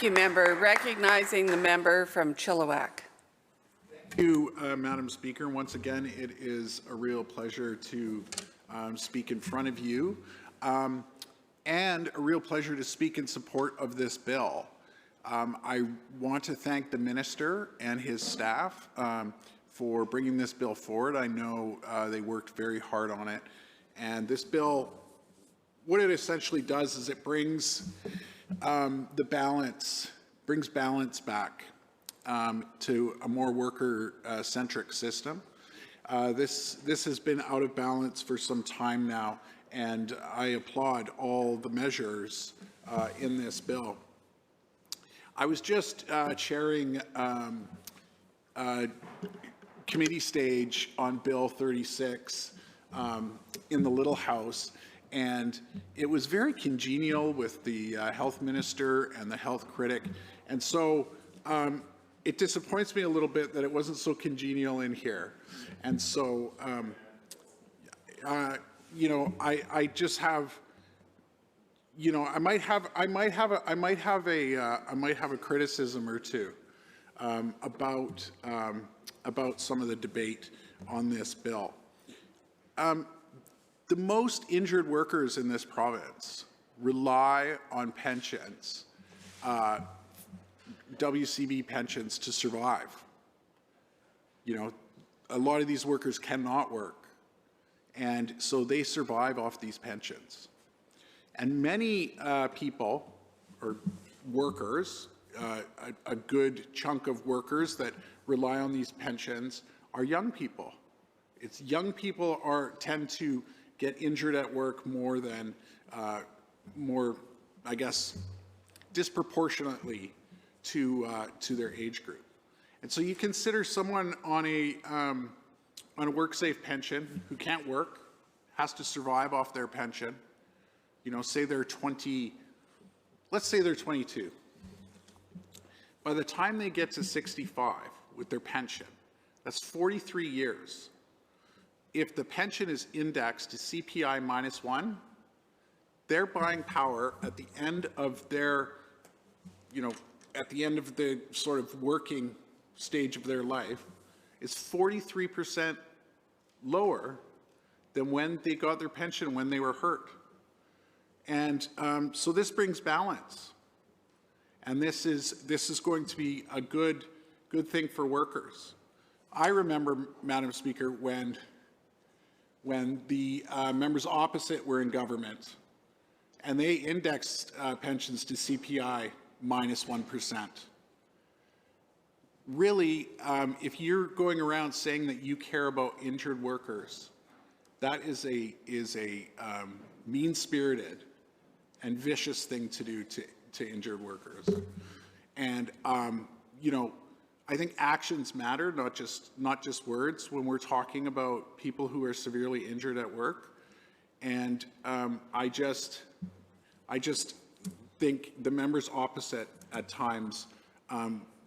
Thank you, member. Recognizing the member from Chilliwack. Thank you, Madam Speaker. Once again, it is a real pleasure to speak in front of you, and a real pleasure to speak in support of this bill. I want to thank the minister and his staff for bringing this bill forward. I know they worked very hard on it, and this bill, what it essentially does is it brings balance back to a more worker-centric system. This has been out of balance for some time now, and I applaud all the measures in this bill. I was just chairing committee stage on Bill 36 in the Little House, and it was very congenial with the health minister and the health critic, and so it disappoints me a little bit that it wasn't so congenial in here. And so you know, I just have, you know, I might have a criticism or two about some of the debate on this bill. The most injured workers in this province rely on pensions, WCB pensions, to survive. You know, a lot of these workers cannot work, and so they survive off these pensions. And many people, or workers, a good chunk of workers that rely on these pensions are young people. It's young people tend to get injured at work more than, I guess, disproportionately to their age group. And so you consider someone on a WorkSafe pension who can't work, has to survive off their pension. You know, say they're 20, let's say they're 22. By the time they get to 65 with their pension, that's 43 years. If the pension is indexed to CPI -1, their buying power at the end of their, you know, at the end of the sort of working stage of their life is 43% lower than when they got their pension when they were hurt. And so this brings balance. And this is going to be a good thing for workers. I remember, Madam Speaker, when the members opposite were in government and they indexed pensions to CPI -1%. Really, if you're going around saying that you care about injured workers, that is a mean-spirited and vicious thing to do to injured workers. And you know, I think actions matter, not just words, when we're talking about people who are severely injured at work. And I just think the members opposite at times,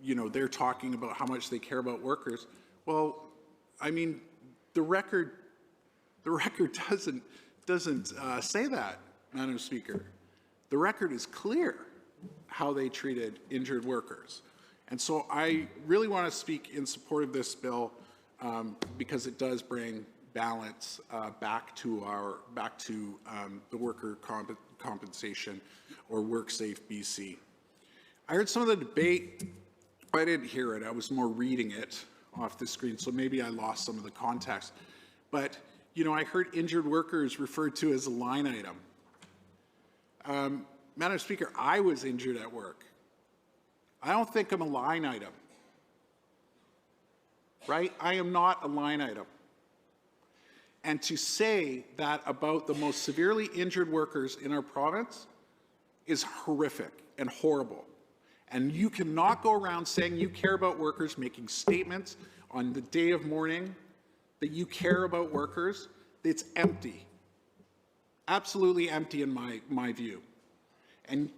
you know, they're talking about how much they care about workers. Well, I mean, the record doesn't say that, Madam Speaker. The record is clear how they treated injured workers. And so I really want to speak in support of this bill because it does bring balance back to the worker compensation, or WorkSafe BC. I heard some of the debate. I didn't hear it. I was more reading it off the screen, so maybe I lost some of the context. But you know, I heard injured workers referred to as a line item. Madam Speaker, I was injured at work. I don't think I'm a line item, right? I am not a line item. And to say that about the most severely injured workers in our province is horrific and horrible. And you cannot go around saying you care about workers, making statements on the day of mourning that you care about workers. It's empty, absolutely empty in my view. And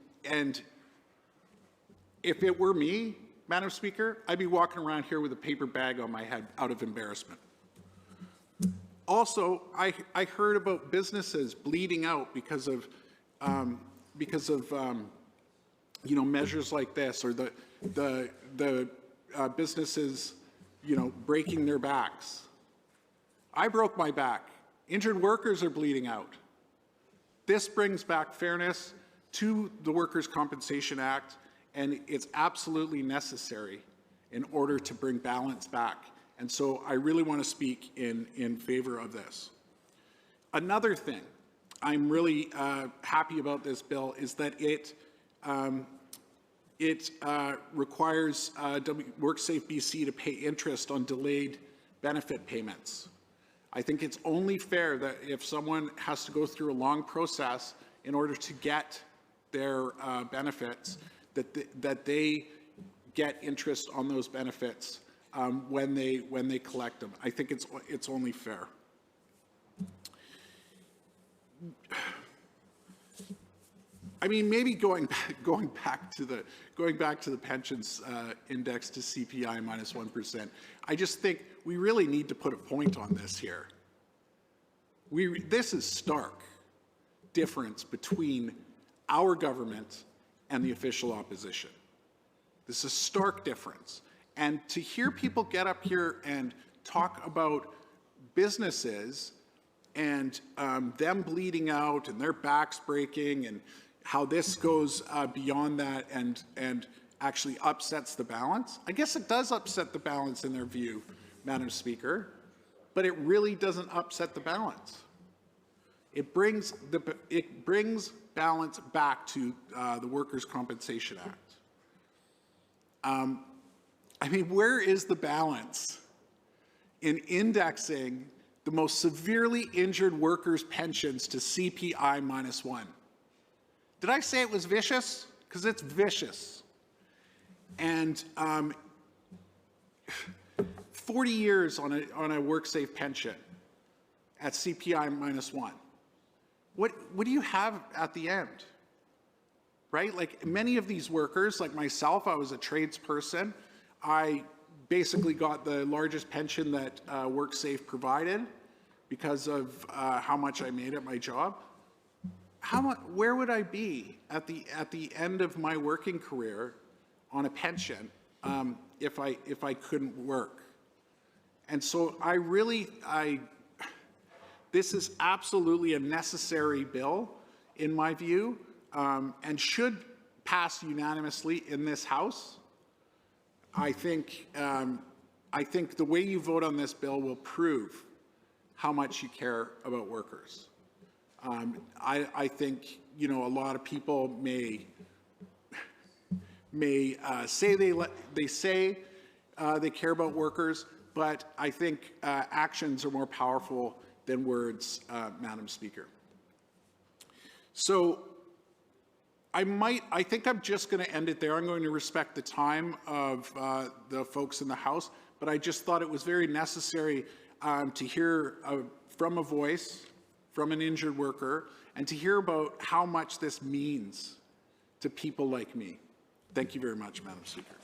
if it were me, Madam Speaker, I'd be walking around here with a paper bag on my head out of embarrassment. Also, I heard about businesses bleeding out because of measures like this, or the businesses, breaking their backs. I broke my back. Injured workers are bleeding out. This brings back fairness to the Workers' Compensation Act, and it's absolutely necessary in order to bring balance back. And so I really want to speak in favor of this. Another thing I'm really happy about this bill is that it requires WorkSafe BC to pay interest on delayed benefit payments. I think it's only fair that if someone has to go through a long process in order to get their benefits, that they get interest on those benefits when they collect them. I think it's only fair. I mean, maybe going back to the pensions index to CPI minus 1%. I just think we really need to put a point on this here. This is stark difference between our government and the official opposition. This is a stark difference. And to hear people get up here and talk about businesses and them bleeding out and their backs breaking and how this goes beyond that and actually upsets the balance. I guess it does upset the balance in their view, Madam Speaker, but it really doesn't upset the balance. It brings balance back to the Workers' Compensation Act. I mean, where is the balance in indexing the most severely injured workers' pensions to CPI minus 1? Did I say it was vicious? Because it's vicious. And 40 years on a WorkSafe pension at CPI minus 1. What do you have at the end? Right? Like many of these workers, like myself, I was a tradesperson. I basically got the largest pension that WorkSafe provided because of how much I made at my job. Where would I be at the end of my working career on a pension if I couldn't work? And so this is absolutely a necessary bill in my view, and should pass unanimously in this House. I think the way you vote on this bill will prove how much you care about workers. I think a lot of people may say they care about workers, but I think actions are more powerful than words, Madam Speaker. So I think I'm just going to end it there. I'm going to respect the time of the folks in the House, but I just thought it was very necessary to hear from a voice from an injured worker and to hear about how much this means to people like me. Thank you very much, Madam Speaker.